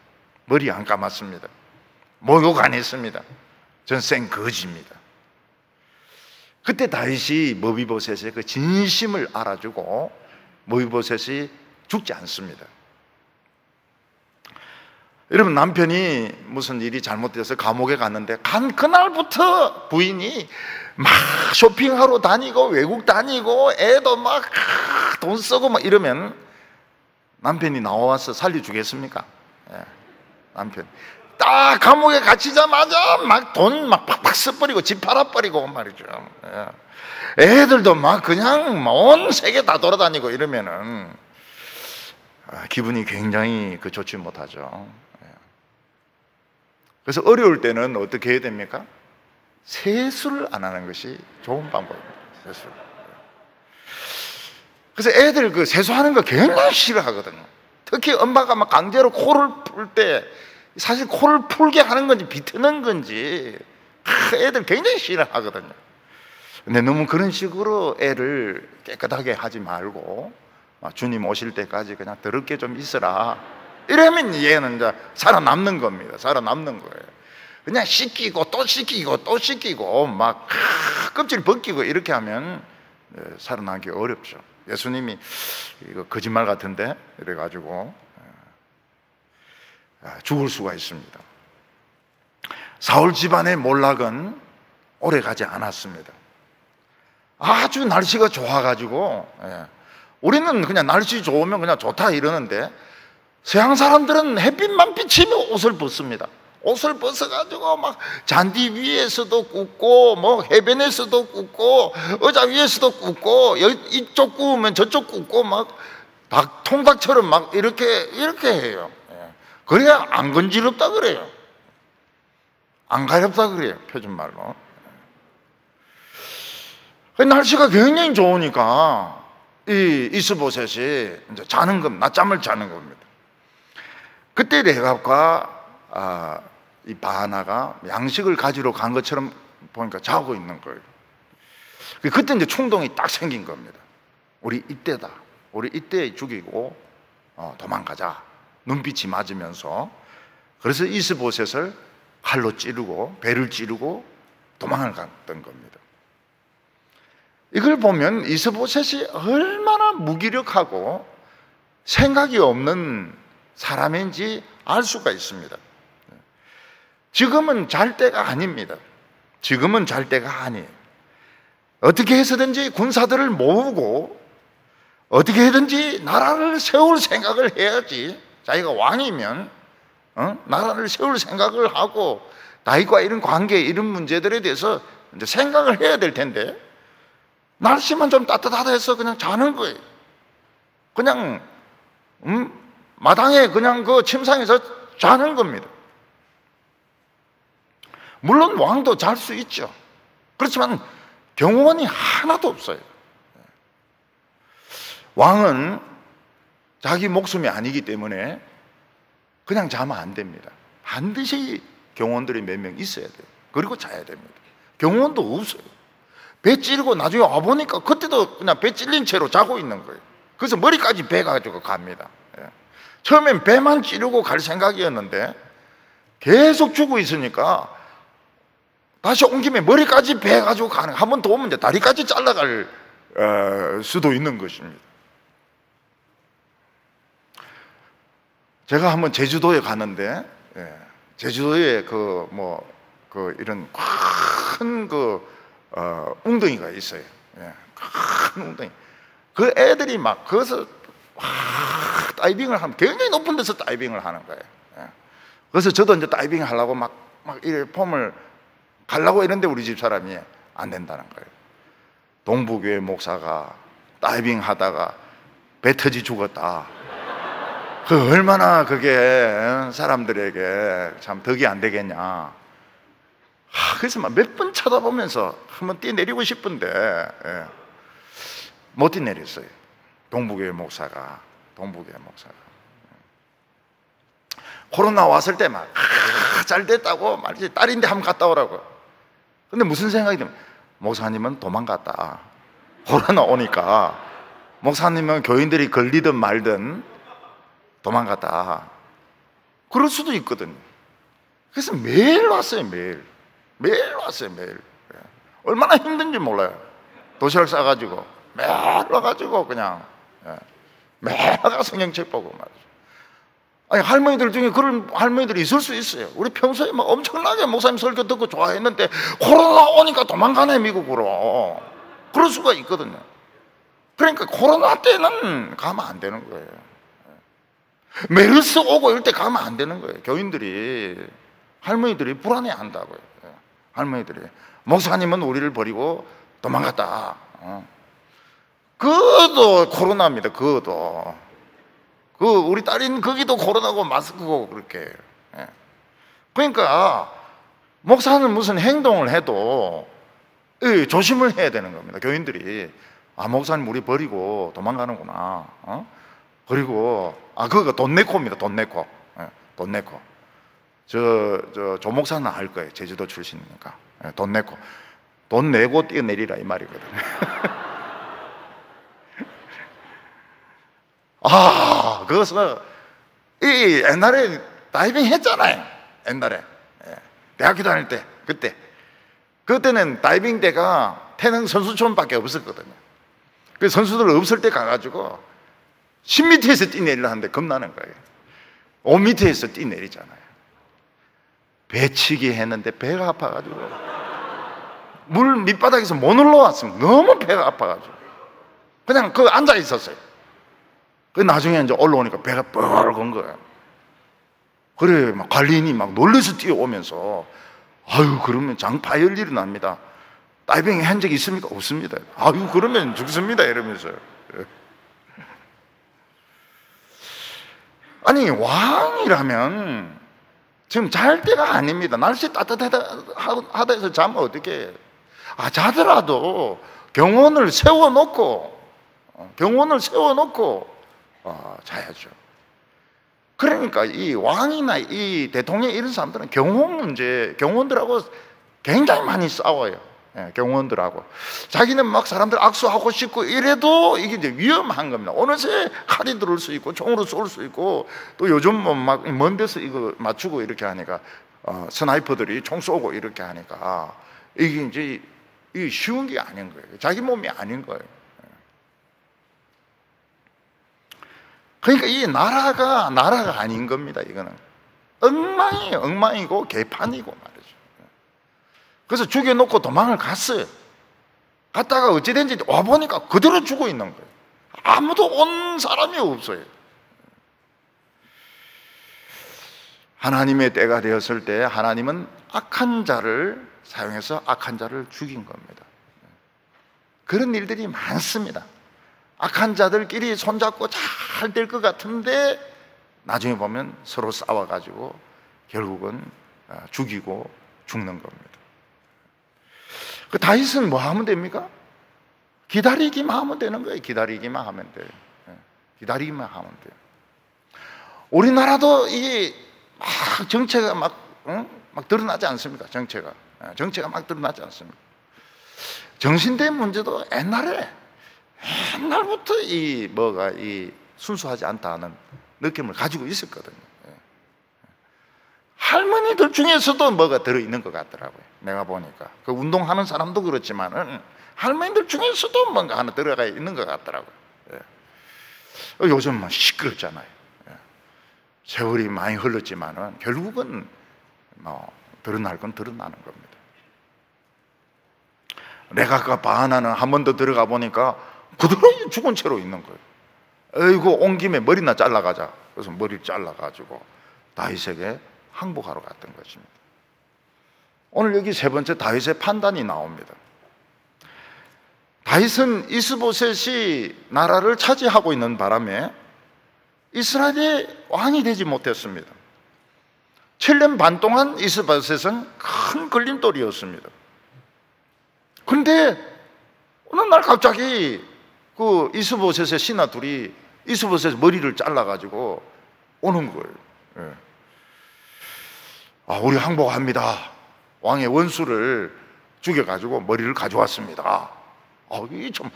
머리 안 감았습니다. 목욕 안 했습니다. 전 생거지입니다. 그때 다윗이 머비보셋의 그 진심을 알아주고 머비보셋이 죽지 않습니다. 여러분, 남편이 무슨 일이 잘못돼서 감옥에 갔는데 간 그날부터 부인이 막 쇼핑하러 다니고 외국 다니고 애도 막 돈 쓰고 막 이러면 남편이 나와서 살려주겠습니까? 남편 딱 감옥에 갇히자마자 막 돈 막 팍팍 써버리고 집 팔아버리고 말이죠. 애들도 막 그냥 온 세계 다 돌아다니고 이러면은 기분이 굉장히 좋지 못하죠. 그래서 어려울 때는 어떻게 해야 됩니까? 세수를 안 하는 것이 좋은 방법입니다. 세수. 그래서 애들 그 세수하는 거 굉장히 싫어하거든요. 특히 엄마가 막 강제로 코를 풀 때 사실 코를 풀게 하는 건지 비트는 건지 애들 굉장히 싫어하거든요. 근데 너무 그런 식으로 애를 깨끗하게 하지 말고 주님 오실 때까지 그냥 더럽게 좀 있어라, 이러면 얘는 이제 살아남는 겁니다. 살아남는 거예요. 그냥 씻기고 또 씻기고 또 씻기고 막 껍질 벗기고 이렇게 하면 살아나기 어렵죠. 예수님이 이거 거짓말 같은데 이래가지고 죽을 수가 있습니다. 사울 집안의 몰락은 오래 가지 않았습니다. 아주 날씨가 좋아가지고, 우리는 그냥 날씨 좋으면 그냥 좋다 이러는데 서양 사람들은 햇빛만 비치면 옷을 벗습니다. 옷을 벗어가지고 막 잔디 위에서도 굽고 뭐 해변에서도 굽고 의자 위에서도 굽고 이쪽 구우면 저쪽 굽고 막 통닭처럼 막 이렇게 해요. 그래야 안 건지럽다 그래요. 안 가렵다 그래요, 표준말로. 날씨가 굉장히 좋으니까 이 이스보셋이 이제 자는 겁니다. 낮잠을 자는 겁니다. 그때 레갑과 이 바하나가 양식을 가지러 간 것처럼 보니까 자고 있는 거예요. 그때 이제 충동이 딱 생긴 겁니다. 우리 이때다. 우리 이때 죽이고 도망가자. 눈빛이 맞으면서. 그래서 이스보셋을 칼로 찌르고 배를 찌르고 도망을 갔던 겁니다. 이걸 보면 이스보셋이 얼마나 무기력하고 생각이 없는 사람인지 알 수가 있습니다. 지금은 잘 때가 아닙니다. 지금은 잘 때가 아니에요. 어떻게 해서든지 군사들을 모으고 어떻게 해든지 나라를 세울 생각을 해야지. 자기가 왕이면 나라를 세울 생각을 하고 다윗과 이런 관계 이런 문제들에 대해서 이제 생각을 해야 될 텐데 날씨만 좀 따뜻하다 해서 그냥 자는 거예요. 그냥 마당에 그냥 그 침상에서 자는 겁니다. 물론 왕도 잘 수 있죠. 그렇지만 경호원이 하나도 없어요. 왕은 자기 목숨이 아니기 때문에 그냥 자면 안 됩니다. 반드시 경호원들이 몇 명 있어야 돼요. 그리고 자야 됩니다. 경호원도 없어요. 배 찌르고 나중에 와보니까 그때도 그냥 배 찔린 채로 자고 있는 거예요. 그래서 머리까지 배 가지고 갑니다. 처음엔 배만 찌르고 갈 생각이었는데 계속 죽고 있으니까 다시 온 김에 머리까지 배 가지고 가는, 한 번 더 오면 이제 다리까지 잘라갈 수도 있는 것입니다. 제가 한번 제주도에 갔는데, 제주도에 이런 큰 웅덩이가 있어요. 큰 웅덩이. 그 애들이 막 거기서 다이빙을 하면 굉장히 높은 데서 다이빙을 하는 거예요. 그래서 저도 이제 다이빙 하려고 막 이 폼을 가려고 이랬는데 우리 집 사람이 안 된다는 거예요. 동부교회 목사가 다이빙 하다가 배 터지 죽었다. 얼마나 그게 사람들에게 참 덕이 안 되겠냐. 그래서 막 몇 번 쳐다보면서 한번 뛰어내리고 싶은데 못 뛰어내렸어요. 동부교회 목사가. 코로나 왔을 때 막 잘 됐다고 말이지, 딸인데 한번 갔다 오라고. 근데 무슨 생각이 들면 목사님은 도망갔다. 코로나 오니까 목사님은 교인들이 걸리든 말든 도망갔다. 그럴 수도 있거든요. 그래서 매일 왔어요. 매일 왔어요. 얼마나 힘든지 몰라요. 도시락 싸가지고 매일 와가지고 그냥 매일 가서 성경책 보고 말이죠. 아니, 할머니들 중에 그런 할머니들이 있을 수 있어요. 우리 평소에 막 엄청나게 목사님 설교 듣고 좋아했는데 코로나 오니까 도망가네, 미국으로. 그럴 수가 있거든요. 그러니까 코로나 때는 가면 안 되는 거예요. 메르스 오고 이럴 때 가면 안 되는 거예요. 교인들이, 할머니들이 불안해 한다고요. 할머니들이 목사님은 우리를 버리고 도망갔다. 그것도 코로나입니다. 그것도. 우리 딸인 거기도 코로나고 마스크고 그렇게. 그러니까 목사는 무슨 행동을 해도 조심을 해야 되는 겁니다. 교인들이 목사님 우리 버리고 도망가는구나. 그리고 그거 돈 내코입니다. 돈 내코. 돈 내코. 조 목사는 알 거예요. 제주도 출신이니까. 돈 내코. 돈 내고 뛰어내리라 이 말이거든요. 그것은 옛날에 다이빙 했잖아요. 옛날에 대학교 다닐 때 그때는 다이빙대가 태릉 선수촌밖에 없었거든요. 그 선수들 없을 때 가가지고 10m에서 뛰내리려 하는데 겁나는 거예요. 5m에서 뛰내리잖아요. 배치기 했는데 배가 아파가지고 물 밑바닥에서 못 올라왔으면 너무 배가 아파가지고 그냥 그 앉아 있었어요. 그 나중에 이제 올라오니까 배가 뻘건 거예요. 그래 막 관리인이 막 놀라서 뛰어오면서 아유 그러면 장파열일이 납니다. 다이빙 한 적이 있습니까? 없습니다. 아유 그러면 죽습니다 이러면서요. 아니 왕이라면 지금 잘 때가 아닙니다. 날씨 따뜻하다 해서 자면 어떻게 자더라도 경원을 세워놓고 자야죠. 그러니까 이 왕이나 이 대통령 이런 사람들은 경호원들하고 굉장히 많이 싸워요. 경호원들하고 자기는 막 사람들 악수하고 싶고 이래도 이게 이제 위험한 겁니다. 어느새 칼이 들어올 수 있고 총으로 쏠 수 있고 또 요즘 뭐 막 먼 데서 이거 맞추고 이렇게 하니까 스나이퍼들이 총 쏘고 이렇게 하니까 이게 이제 이 쉬운 게 아닌 거예요. 자기 몸이 아닌 거예요. 그러니까 이 나라가 아닌 겁니다. 이거는 엉망이고 개판이고 말이죠. 그래서 죽여놓고 도망을 갔어요. 갔다가 어찌된지 와보니까 그대로 죽어 있는 거예요. 아무도 온 사람이 없어요. 하나님의 때가 되었을 때 하나님은 악한 자를 사용해서 악한 자를 죽인 겁니다. 그런 일들이 많습니다. 악한 자들끼리 손잡고 잘 될 것 같은데 나중에 보면 서로 싸워가지고 결국은 죽이고 죽는 겁니다. 그 다윗은 뭐 하면 됩니까? 기다리기만 하면 되는 거예요. 기다리기만 하면 돼요. 기다리기만 하면 돼요. 우리나라도 이게 막 정체가 막 드러나지 않습니까? 정체가 막 드러나지 않습니까? 정신대 문제도 옛날부터 이 순수하지 않다는 느낌을 가지고 있었거든요. 할머니들 중에서도 뭐가 들어있는 것 같더라고요. 내가 보니까 그 운동하는 사람도 그렇지만은 할머니들 중에서도 뭔가 하나 들어가 있는 것 같더라고요. 요즘은 시끄럽잖아요. 세월이 많이 흘렀지만은 결국은 드러날 건 드러나는 겁니다. 내가 아까 바하나는 한 번 더 들어가 보니까 그대로 죽은 채로 있는 거예요. 아이고 온 김에 머리나 잘라가자. 그래서 머리를 잘라가지고 다윗에게 항복하러 갔던 것입니다. 오늘 여기 세 번째 다윗의 판단이 나옵니다. 다윗은 이스보셋이 나라를 차지하고 있는 바람에 이스라엘의 왕이 되지 못했습니다. 7년 반 동안 이스보셋은 큰 걸림돌이었습니다. 그런데 어느 날 갑자기 그 이스보셋의 신하들이 이스보셋의 머리를 잘라가지고 오는 거예요. 우리 항복합니다. 왕의 원수를 죽여가지고 머리를 가져왔습니다. 이게 참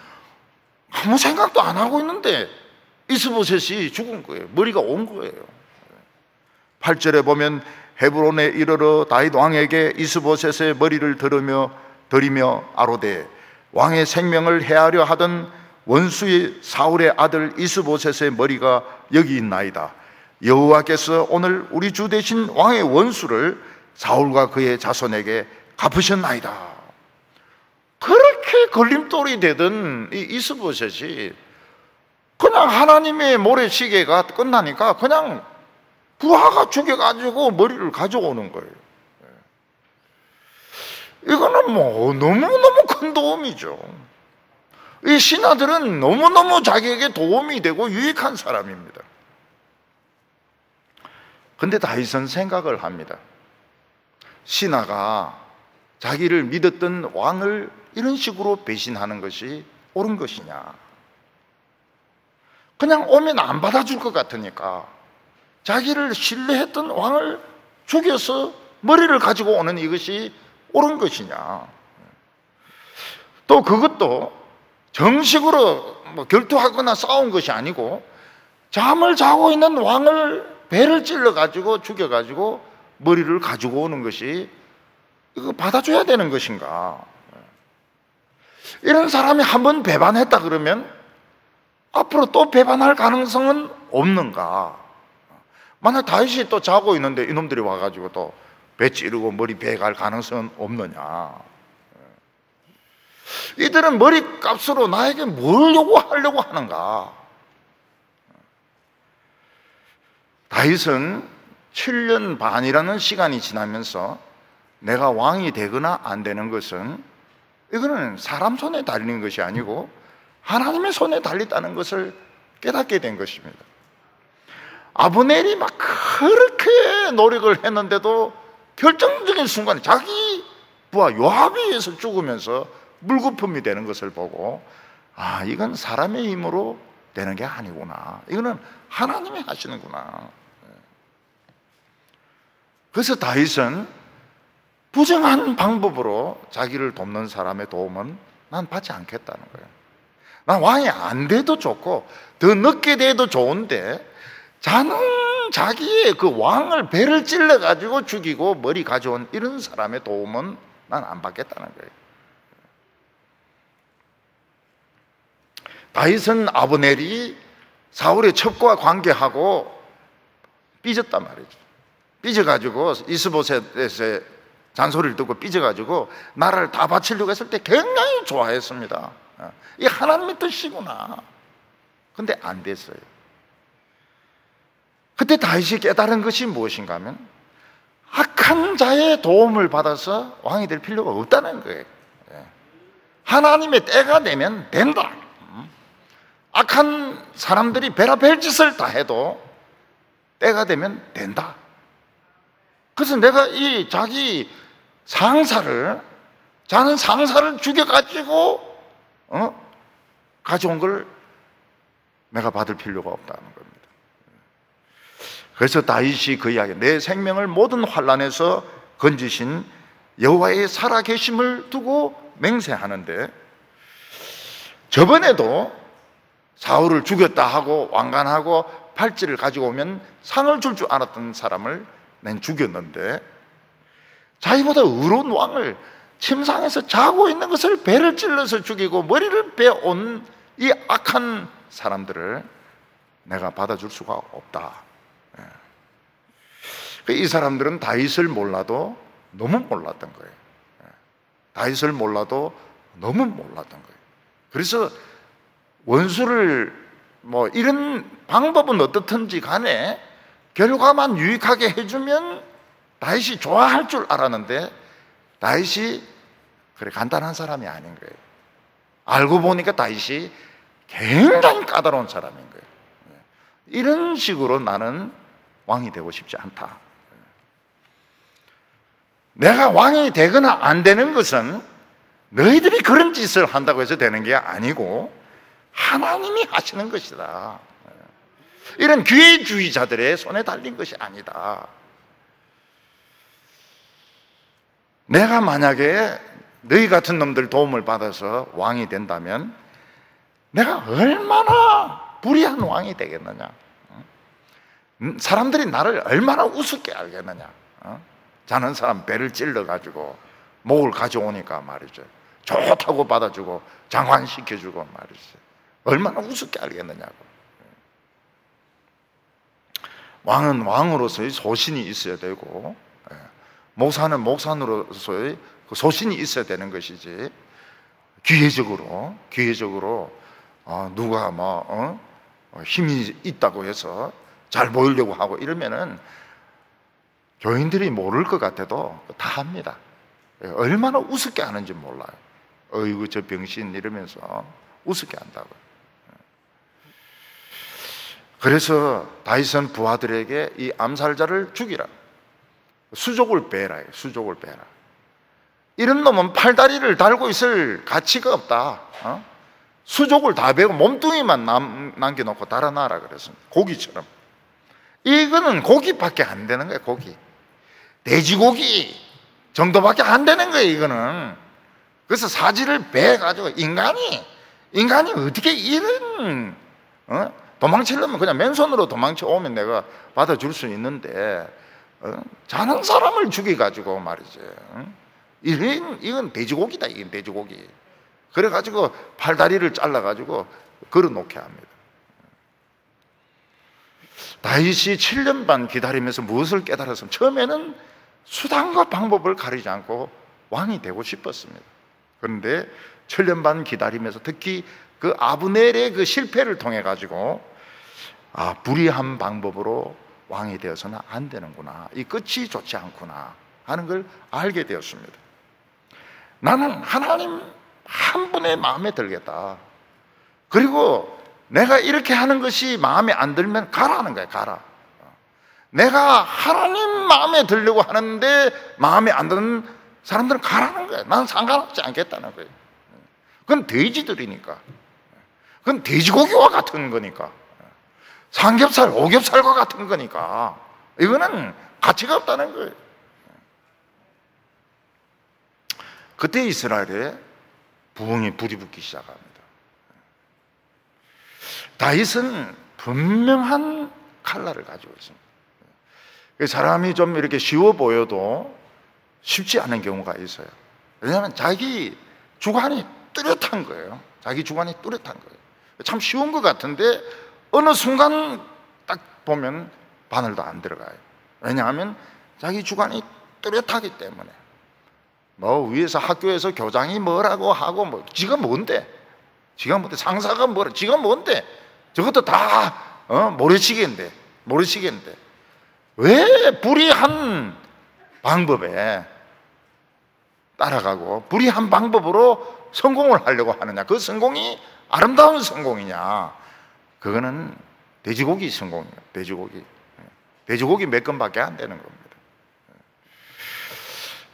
아무 생각도 안 하고 있는데 이스보셋이 죽은 거예요. 머리가 온 거예요. 8절에 보면 헤브론에 이르러 다윗 왕에게 이스보셋의 머리를 드리며 아로되 왕의 생명을 해하려 하던 원수의 사울의 아들 이스보셋의 머리가 여기 있나이다. 여호와께서 오늘 우리 주 대신 왕의 원수를 사울과 그의 자손에게 갚으셨나이다. 그렇게 걸림돌이 되던 이 이스보셋이 그냥 하나님의 모래시계가 끝나니까 그냥 부하가 죽여가지고 머리를 가져오는 거예요. 이거는 뭐 너무너무 큰 도움이죠. 이 신하들은 너무너무 자기에게 도움이 되고 유익한 사람입니다. 근데 다윗은 생각을 합니다. 신하가 자기를 믿었던 왕을 이런 식으로 배신하는 것이 옳은 것이냐. 그냥 오면 안 받아줄 것 같으니까 자기를 신뢰했던 왕을 죽여서 머리를 가지고 오는 이것이 옳은 것이냐. 또 그것도 정식으로 결투하거나 싸운 것이 아니고 잠을 자고 있는 왕을 배를 찔러가지고 죽여가지고 머리를 가지고 오는 것이 이거 받아줘야 되는 것인가? 이런 사람이 한번 배반했다 그러면 앞으로 또 배반할 가능성은 없는가? 만약 다윗이 또 자고 있는데 이놈들이 와가지고 또 배 찌르고 머리 베갈 가능성은 없느냐? 이들은 머리값으로 나에게 뭘 요구하려고 하는가? 다윗은 7년 반이라는 시간이 지나면서 내가 왕이 되거나 안 되는 것은 이거는 사람 손에 달리는 것이 아니고 하나님의 손에 달렸다는 것을 깨닫게 된 것입니다. 아브넬이 막 그렇게 노력을 했는데도 결정적인 순간에 자기 부하 요압에 의해서 죽으면서 물거품이 되는 것을 보고 이건 사람의 힘으로 되는 게 아니구나, 이거는 하나님이 하시는구나. 그래서 다윗은 부정한 방법으로 자기를 돕는 사람의 도움은 난 받지 않겠다는 거예요. 난 왕이 안 돼도 좋고 더 늦게 돼도 좋은데 자기의 그 왕을 배를 찔러가지고 죽이고 머리 가져온 이런 사람의 도움은 난 안 받겠다는 거예요. 다윗은 아브넬이 사울의 첩과 관계하고 삐졌단 말이죠. 삐져가지고 이스보셋의 잔소리를 듣고 삐져가지고 나라를 다 바치려고 했을 때 굉장히 좋아했습니다. 이게 하나님의 뜻이구나. 근데 안 됐어요. 그때 다윗이 깨달은 것이 무엇인가 하면 악한 자의 도움을 받아서 왕이 될 필요가 없다는 거예요. 하나님의 때가 되면 된다. 악한 사람들이 베라벨 짓을 다 해도 때가 되면 된다. 그래서 내가 이 자기 자는 상사를 죽여가지고 가져온 걸 내가 받을 필요가 없다는 겁니다. 그래서 다윗이 그 이야기, 내 생명을 모든 환난에서 건지신 여호와의 살아계심을 두고 맹세하는데, 저번에도 사울을 죽였다 하고 왕관하고 팔찌를 가지고 오면 상을 줄 줄 알았던 사람을 난 죽였는데, 자기보다 의로운 왕을 침상에서 자고 있는 것을 배를 찔러서 죽이고 머리를 베어온 이 악한 사람들을 내가 받아줄 수가 없다. 이 사람들은 다윗을 몰라도 너무 몰랐던 거예요. 다윗을 몰라도 너무 몰랐던 거예요. 그래서 원수를 이런 방법은 어떻든지 간에 결과만 유익하게 해주면 다윗이 좋아할 줄 알았는데, 다윗이 그래 간단한 사람이 아닌 거예요. 알고 보니까 다윗이 굉장히 까다로운 사람인 거예요. 이런 식으로 나는 왕이 되고 싶지 않다. 내가 왕이 되거나 안 되는 것은 너희들이 그런 짓을 한다고 해서 되는 게 아니고 하나님이 하시는 것이다. 이런 기회주의자들의 손에 달린 것이 아니다. 내가 만약에 너희 같은 놈들 도움을 받아서 왕이 된다면 내가 얼마나 불의한 왕이 되겠느냐, 사람들이 나를 얼마나 우습게 알겠느냐. 자는 사람 배를 찔러가지고 목을 가져오니까 말이죠, 좋다고 받아주고 장관시켜주고 말이죠, 얼마나 우습게 알겠느냐고. 왕은 왕으로서의 소신이 있어야 되고, 목사는 목사로서의 소신이 있어야 되는 것이지, 기회적으로 누가 힘이 있다고 해서 잘 보이려고 하고 이러면은 교인들이 모를 것 같아도 다 합니다. 얼마나 우습게 하는지 몰라요. 어이구 저 병신 이러면서 우습게 한다고. 그래서 다윗은 부하들에게 이 암살자를 죽이라, 수족을 빼라, 수족을 빼라. 이런 놈은 팔다리를 달고 있을 가치가 없다. 수족을 다 베고 몸뚱이만 남겨놓고 달아놔라 그랬습니다. 고기처럼. 이거는 고기밖에 안 되는 거예요. 고기, 돼지고기 정도밖에 안 되는 거예요, 이거는. 그래서 사지를 베가지고 인간이 어떻게 이런 도망치려면 그냥 맨손으로 도망쳐 오면 내가 받아줄 수 있는데 자는 사람을 죽여가지고 말이지, 이건 돼지고기다. 이건 돼지고기. 그래가지고 팔다리를 잘라가지고 걸어놓게 합니다. 다윗이 7년 반 기다리면서 무엇을 깨달았으면, 처음에는 수단과 방법을 가리지 않고 왕이 되고 싶었습니다. 그런데 7년 반 기다리면서 특히 그 아브넬의 그 실패를 통해 가지고 불의한 방법으로 왕이 되어서는 안 되는구나, 이 끝이 좋지 않구나 하는 걸 알게 되었습니다. 나는 하나님 한 분의 마음에 들겠다. 그리고 내가 이렇게 하는 것이 마음에 안 들면 가라는 거야. 가라. 내가 하나님 마음에 들려고 하는데 마음에 안 드는 사람들은 가라는 거야. 나는 상관없지 않겠다는 거예요. 그건 돼지들이니까. 그건 돼지고기와 같은 거니까. 삼겹살, 오겹살과 같은 거니까. 이거는 가치가 없다는 거예요. 그때 이스라엘에 부흥이 불이 붙기 시작합니다. 다윗은 분명한 칼날을 가지고 있습니다. 사람이 좀 이렇게 쉬워 보여도 쉽지 않은 경우가 있어요. 왜냐하면 자기 주관이 뚜렷한 거예요. 자기 주관이 뚜렷한 거예요. 참 쉬운 것 같은데 어느 순간 딱 보면 바늘도 안 들어가요. 왜냐하면 자기 주관이 뚜렷하기 때문에. 뭐 위에서 학교에서 교장이 뭐라고 하고 뭐 지가 뭔데? 지가 뭔데? 상사가 뭐라? 지가 뭔데? 저것도 다 모래시계인데 왜 불의한 방법에 따라가고 불의한 방법으로 성공을 하려고 하느냐? 그 성공이 아름다운 성공이냐? 그거는 돼지고기 성공이에요. 돼지고기 몇 건밖에 안 되는 겁니다.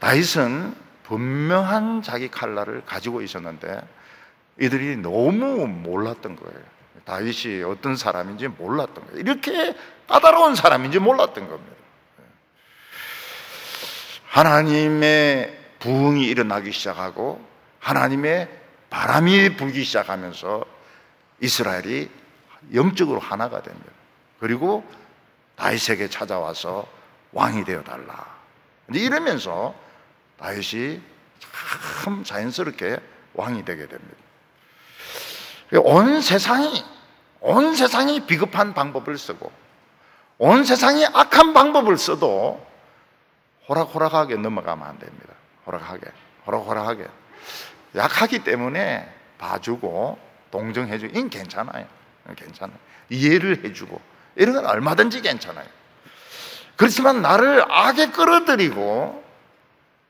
다윗은 분명한 자기 칼날을 가지고 있었는데 이들이 너무 몰랐던 거예요. 다윗이 어떤 사람인지 몰랐던 거예요. 이렇게 까다로운 사람인지 몰랐던 겁니다. 하나님의 부흥이 일어나기 시작하고 하나님의 바람이 불기 시작하면서 이스라엘이 영적으로 하나가 됩니다. 그리고 다윗에게 찾아와서 왕이 되어달라. 이러면서 다윗이 참 자연스럽게 왕이 되게 됩니다. 온 세상이 비겁한 방법을 쓰고 온 세상이 악한 방법을 써도 호락호락하게 넘어가면 안 됩니다. 호락호락하게 약하기 때문에 봐주고 동정해주고 이건 괜찮아요. 이해를 해주고 이런 건 얼마든지 괜찮아요. 그렇지만 나를 악에 끌어들이고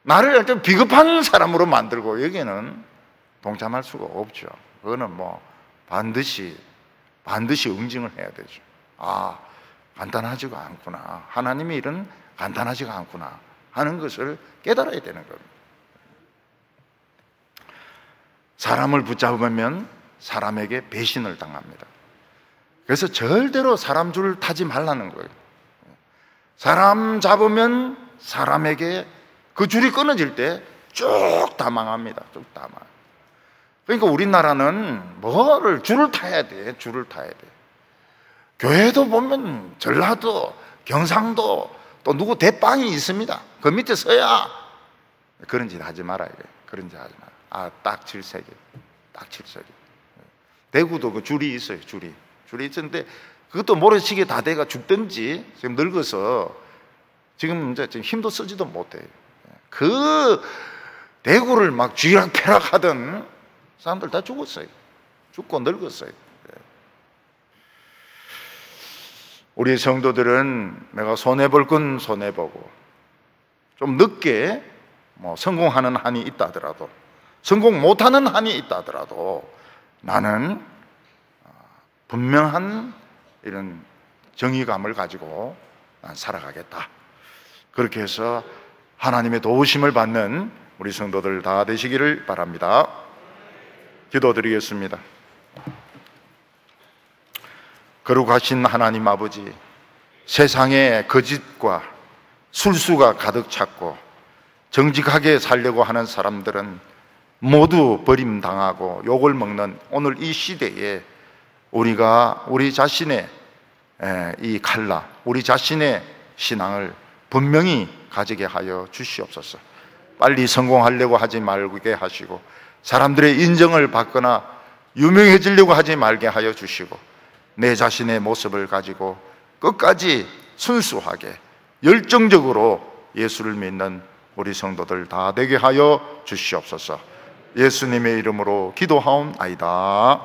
나를 어떤 비겁한 사람으로 만들고 여기는 동참할 수가 없죠. 그거는 뭐 반드시 응징을 해야 되죠. 간단하지가 않구나. 하나님의 일은 간단하지가 않구나 하는 것을 깨달아야 되는 겁니다. 사람을 붙잡으면 사람에게 배신을 당합니다. 그래서 절대로 사람 줄 타지 말라는 거예요. 사람 잡으면 사람에게 그 줄이 끊어질 때 쭉 다 망합니다. 쭉 다 망. 그러니까 우리나라는 뭐를 줄을 타야 돼. 교회도 보면 전라도, 경상도 또 누구 대빵이 있습니다. 그 밑에 서야 그런 짓 하지 말아야 돼. 그런 짓 하지 마라. 딱 질색이. 대구도 그 줄이 있어요. 줄이 있었는데 그것도 모래시계 다 돼가 죽든지 지금 늙어서 지금 힘도 쓰지도 못해요. 그 대구를 막 쥐락펴락 하던 사람들 다 죽었어요. 죽고 늙었어요. 우리 성도들은 내가 손해볼 건 손해보고 좀 늦게 성공하는 한이 있다 하더라도 성공 못하는 한이 있다 하더라도 나는 분명한 이런 정의감을 가지고 난 살아가겠다. 그렇게 해서 하나님의 도우심을 받는 우리 성도들 다 되시기를 바랍니다. 기도드리겠습니다. 거룩하신 하나님 아버지, 세상에 거짓과 술수가 가득 찼고 정직하게 살려고 하는 사람들은 모두 버림당하고 욕을 먹는 오늘 이 시대에 우리가 우리 자신의 이 칼라, 우리 자신의 신앙을 분명히 가지게 하여 주시옵소서. 빨리 성공하려고 하지 말게 하시고, 사람들의 인정을 받거나 유명해지려고 하지 말게 하여 주시고, 내 자신의 모습을 가지고 끝까지 순수하게 열정적으로 예수를 믿는 우리 성도들 다 되게 하여 주시옵소서. 예수님의 이름으로 기도하옵나이다.